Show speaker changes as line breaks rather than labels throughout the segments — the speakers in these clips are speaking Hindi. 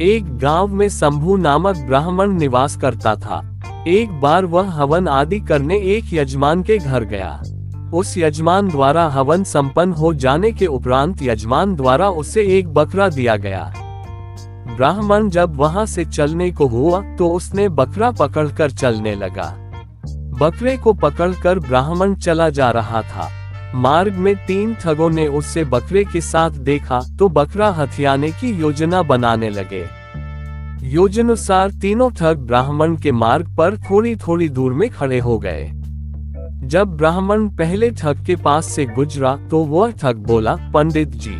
एक गांव में शंभू नामक ब्राह्मण निवास करता था। एक बार वह हवन आदि करने एक यजमान के घर गया। उस यजमान द्वारा हवन संपन्न हो जाने के उपरांत यजमान द्वारा उसे एक बकरा दिया गया। ब्राह्मण जब वहां से चलने को हुआ तो उसने बकरा पकड़कर चलने लगा। बकरे को पकड़कर ब्राह्मण चला जा रहा था। मार्ग में 3 ठगों ने उससे बकरे के साथ देखा तो बकरा हथियाने की योजना बनाने लगे। योजनानुसार तीनों ठग ब्राह्मण के मार्ग पर थोड़ी थोड़ी दूर में खड़े हो गए। जब ब्राह्मण पहले ठग के पास से गुजरा तो वह ठग बोला, पंडित जी,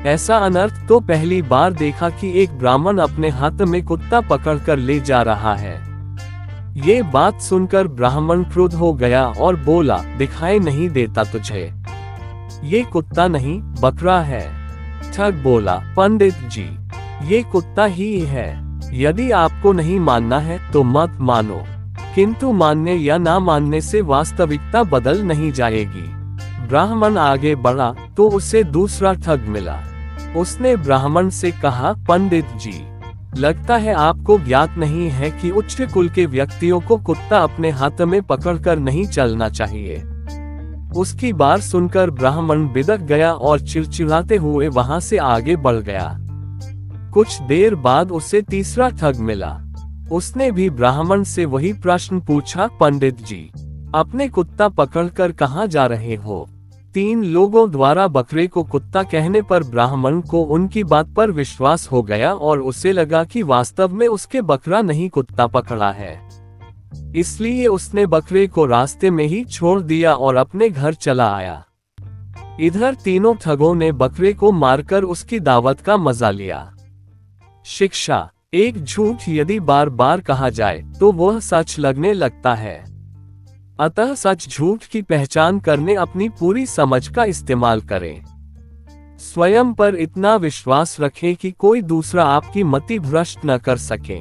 ऐसा अनर्थ तो पहली बार देखा कि एक ब्राह्मण अपने हाथ में कुत्ता पकड़कर ले जा रहा है। ये बात सुनकर ब्राह्मण क्रुद्ध हो गया और बोला, दिखाई नहीं देता तुझे? ये कुत्ता नहीं बकरा है। ठग बोला, पंडित जी, ये कुत्ता ही है। यदि आपको नहीं मानना है तो मत मानो, किंतु मानने या ना मानने से वास्तविकता बदल नहीं जाएगी। ब्राह्मण आगे बढ़ा तो उसे दूसरा ठग मिला। उसने ब्राह्मण से कहा, पंडित जी, लगता है आपको ज्ञात नहीं है कि उच्च कुल के व्यक्तियों को कुत्ता अपने हाथ में पकड़कर नहीं चलना चाहिए। उसकी बात सुनकर ब्राह्मण बिदक गया और चिड़चिड़ाते हुए वहां से आगे बढ़ गया। कुछ देर बाद उसे तीसरा ठग मिला। उसने भी ब्राह्मण से वही प्रश्न पूछा, पंडित जी, अपने कुत्ता पकड़कर कहाँ जा रहे हो? 3 लोगों द्वारा बकरे को कुत्ता कहने पर ब्राह्मण को उनकी बात पर विश्वास हो गया और उसे लगा कि वास्तव में उसके बकरा नहीं कुत्ता पकड़ा है। इसलिए उसने बकरे को रास्ते में ही छोड़ दिया और अपने घर चला आया। इधर तीनों ठगों ने बकरे को मारकर उसकी दावत का मजा लिया। शिक्षा: एक झूठ यदि बार बार कहा जाए तो वह सच लगने लगता है। अतः सच झूठ की पहचान करने अपनी पूरी समझ का इस्तेमाल करें। स्वयं पर इतना विश्वास रखें कि कोई दूसरा आपकी मति भ्रष्ट न कर सके।